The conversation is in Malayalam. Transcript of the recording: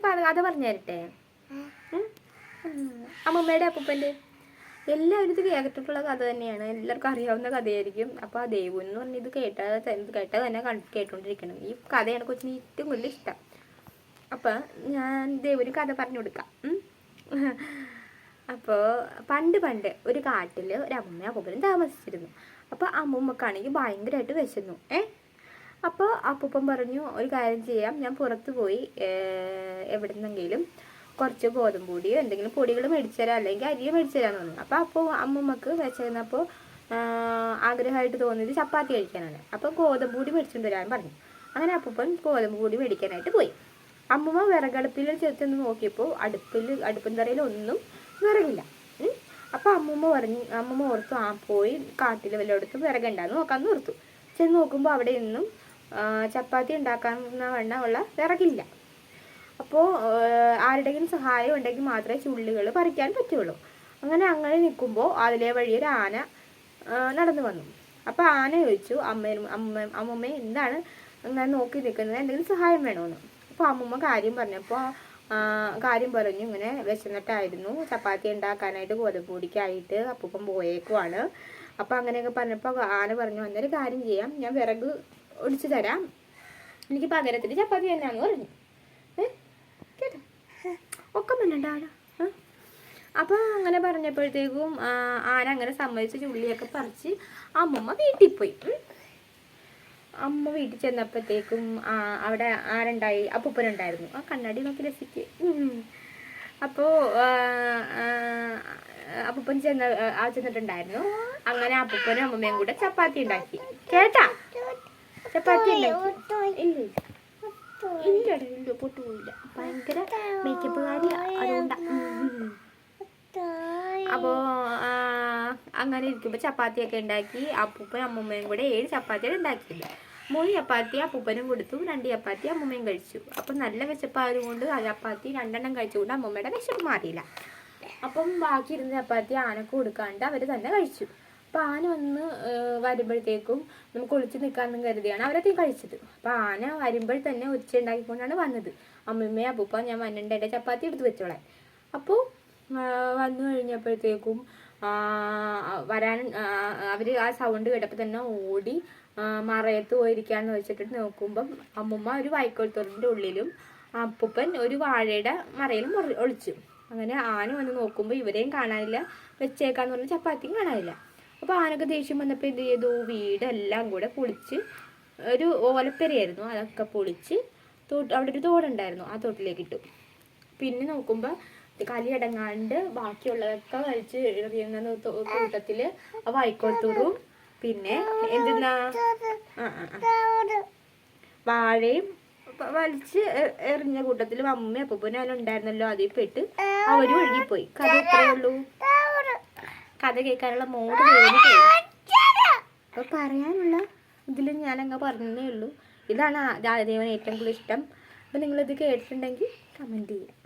കഥ പറഞ്ഞു തരട്ടെ. അമ്മൂമ്മയുടെ അപ്പൂപ്പൻ്റെ എല്ലാവരും ഇത് കേട്ടിട്ടുള്ള കഥ തന്നെയാണ്, എല്ലാവർക്കും അറിയാവുന്ന കഥയായിരിക്കും. അപ്പോൾ ആ ദേവു എന്ന് പറഞ്ഞ് ഇത് കേട്ടാൽ തന്നെ കേട്ടോണ്ടിരിക്കണം. ഈ കഥയാണ് കൊച്ചിന് ഏറ്റവും കൂടുതൽ ഇഷ്ടം. അപ്പം ഞാൻ ദേവുവിന് കഥ പറഞ്ഞു കൊടുക്കാം. അപ്പോൾ പണ്ട് ഒരു കാട്ടിൽ ഒരു അമ്മൂമ്മയും അപ്പൂപ്പനും താമസിച്ചിരുന്നു. അപ്പോൾ അമ്മൂമ്മക്കാണെങ്കിൽ ഭയങ്കരമായിട്ട് വിശന്നു. അപ്പോൾ അപ്പൂപ്പൻ പറഞ്ഞു, ഒരു കാര്യം ചെയ്യാം, ഞാൻ പുറത്ത് പോയി എവിടെ നിന്നെങ്കിലും കുറച്ച് ഗോതമ്പ് പൊടിയോ എന്തെങ്കിലും പൊടികൾ മേടിച്ചു തരാം, അല്ലെങ്കിൽ അരിയോ മേടിച്ചു തരാമെന്ന് പറഞ്ഞു. അപ്പോൾ അമ്മൂമ്മക്ക് വിശന്നപ്പോൾ ആഗ്രഹമായിട്ട് തോന്നിയത് ചപ്പാത്തി കഴിക്കാനാണ്. അപ്പോൾ ഗോതമ്പ് പൊടി മേടിച്ചുകൊണ്ട് വരാൻ പറഞ്ഞു. അങ്ങനെ അപ്പൂപ്പൻ ഗോതമ്പ് പൊടി മേടിക്കാനായിട്ട് പോയി. അമ്മൂമ്മ വിറകടുപ്പിൽ ചെന്ന് നോക്കിയപ്പോൾ അടുപ്പിൻ തറയിൽ ഒന്നും വിറകില്ല. അപ്പോൾ അമ്മൂമ്മ ഓർത്തു, പോയി കാട്ടിൽ വല്ലയിടത്തും വിറകുണ്ടാന്ന് നോക്കാമെന്ന് ഓർത്തു. ചെന്ന് നോക്കുമ്പോൾ അവിടെ നിന്നും ചപ്പാത്തി ഉണ്ടാക്കാവുന്ന വണ്ണമുള്ള വിറകില്ല. അപ്പോൾ ആരുടെയും സഹായം ഉണ്ടെങ്കിൽ മാത്രമേ ചുള്ളികൾ പറിക്കാൻ പറ്റുള്ളൂ. അങ്ങനെ നിൽക്കുമ്പോൾ അതിലെ വഴി ഒരു ആന നടന്നു വന്നു. അപ്പോൾ ആന ചോദിച്ചു, അമ്മൂമ്മ എന്താണ് അങ്ങനെ നോക്കി നിൽക്കുന്നത്, എന്തെങ്കിലും സഹായം വേണമെന്ന്. അപ്പോൾ അമ്മൂമ്മ കാര്യം പറഞ്ഞു, ഇങ്ങനെ വിശന്നിട്ടായിരുന്നു, ചപ്പാത്തി ഉണ്ടാക്കാനായിട്ട് ഗോതമ്പ് പൊടിക്കായിട്ട് അപ്പൂപ്പൻ പോയേക്കുവാണ്. അപ്പോൾ അങ്ങനെയൊക്കെ പറഞ്ഞപ്പോൾ ആന പറഞ്ഞു, അന്നൊരു കാര്യം ചെയ്യാം, ഞാൻ വിറക് ഒടിച്ചു തരാം, എനിക്ക് പകരത്തിന് ചപ്പാത്തി തന്നെയാണെന്ന് പറഞ്ഞു. കേട്ടോ, ഒക്കെ മുന്നുണ്ട് ആന. അപ്പോൾ അങ്ങനെ പറഞ്ഞപ്പോഴത്തേക്കും ആന അങ്ങനെ സമ്മതിച്ച് ചുള്ളിയൊക്കെ പറിച്ച് അമ്മൂമ്മ വീട്ടിൽ പോയി. അമ്മ വീട്ടിൽ ചെന്നപ്പോഴത്തേക്കും അവിടെ ആരുണ്ടായി, അപ്പൂപ്പനുണ്ടായിരുന്നു. ആ കണ്ണാടി നോക്കി രസിക്ക്. അപ്പോൾ അപ്പൂപ്പൻ ചെന്നിട്ടുണ്ടായിരുന്നു. അങ്ങനെ അപ്പൂപ്പനും അമ്മമ്മയും കൂടെ ചപ്പാത്തി ഉണ്ടാക്കി. കേട്ടാ, ചപ്പാത്തി ഉണ്ടാക്കി. ഇല്ല പൊട്ടുപോയില്ല, ഭയങ്കര മേക്കപ്പുകാരി അതുകൊണ്ടാ. അപ്പോൾ അങ്ങനെ ഇരിക്കുമ്പോൾ ചപ്പാത്തിയൊക്കെ ഉണ്ടാക്കി. അപ്പൂപ്പനും അമ്മൂമ്മയും കൂടെ 7 ചപ്പാത്തിയാണ് ഉണ്ടാക്കിയത്. 3 ചപ്പാത്തി അപ്പൂപ്പനും കൊടുത്തു, 2 ചപ്പാത്തി അമ്മൂമ്മയും കഴിച്ചു. അപ്പം നല്ല വിശപ്പായതുകൊണ്ട് ആ ചപ്പാത്തി 2 കഴിച്ചുകൊണ്ട് അമ്മൂമ്മയുടെ വിശപ്പ് മാറിയില്ല. അപ്പം ബാക്കി ഇരുന്ന ചപ്പാത്തി ആനക്ക് കൊടുക്കാണ്ട് അവർ തന്നെ കഴിച്ചു. അപ്പോൾ ആന വന്ന് വരുമ്പോഴത്തേക്കും നമുക്ക് ഒളിച്ച് നിൽക്കാമെന്നും കരുതിയാണ് അവരൊക്കെ കഴിച്ചത്. അപ്പോൾ ആന വരുമ്പോൾ തന്നെ ഒച്ച ഉണ്ടാക്കിക്കൊണ്ടാണ് വന്നത്. അമ്മൂമ്മയും അപ്പൂപ്പ, ഞാൻ വന്നിട്ട് എൻ്റെ ചപ്പാത്തി എടുത്ത് വെച്ചോളാൻ. അപ്പോൾ വന്നു കഴിഞ്ഞപ്പോഴത്തേക്കും അവർ ആ സൗണ്ട് കേട്ടപ്പോൾ തന്നെ ഓടി മറയത്ത് പോയിരിക്കാന്ന് വെച്ചിട്ട് നോക്കുമ്പം അമ്മൂമ്മ ഒരു വൈക്കോൽത്തോറിൻ്റെ ഉള്ളിലും അപ്പൂപ്പൻ ഒരു വാഴയുടെ മറയിലും ഒളിച്ചു. അങ്ങനെ ആന വന്ന് നോക്കുമ്പോൾ ഇവരെയും കാണാനില്ല, വെച്ചേക്കാന്ന് പറഞ്ഞ ചപ്പാത്തിയും കാണാനില്ല. അപ്പോൾ ആനക്ക് ദേഷ്യം വന്നപ്പോൾ എന്ത് ചെയ്തു, വീടെല്ലാം കൂടെ പൊളിച്ച്, ഒരു ഓലപ്പെരയായിരുന്നു, അതൊക്കെ പൊളിച്ച് അവിടെ ഒരു തോടുണ്ടായിരുന്നു, ആ തോട്ടിലേക്ക് ഇട്ടു. പിന്നെ നോക്കുമ്പോൾ കലിയടങ്ങാണ്ട് ബാക്കിയുള്ളതൊക്കെ വലിച്ച് എറിയുന്ന കൂട്ടത്തിൽ ആ വൈക്കോൽത്തൂറും പിന്നെ എന്തെന്നാ വാഴയും വലിച്ച് എറിഞ്ഞ കൂട്ടത്തിൽ അമ്മയും അപ്പൂപ്പനും അതിൽ ഉണ്ടായിരുന്നല്ലോ, അതിൽ പെട്ട് അവരും ഒഴുകിപ്പോയി. കഥ ഇത്രയേ ഉള്ളൂ. കഥ കേൾക്കാനുള്ള മോഡ് പോയി. അപ്പോൾ പറയാനുള്ള ഇതിൽ ഞാനങ്ങ് പറഞ്ഞതേ ഉള്ളൂ. ഇതാണ് ദേവന് ഏറ്റവും കൂടുതൽ ഇഷ്ടം. അപ്പോൾ നിങ്ങളിത് കേട്ടിട്ടുണ്ടെങ്കിൽ കമൻറ്റ് ചെയ്യാം.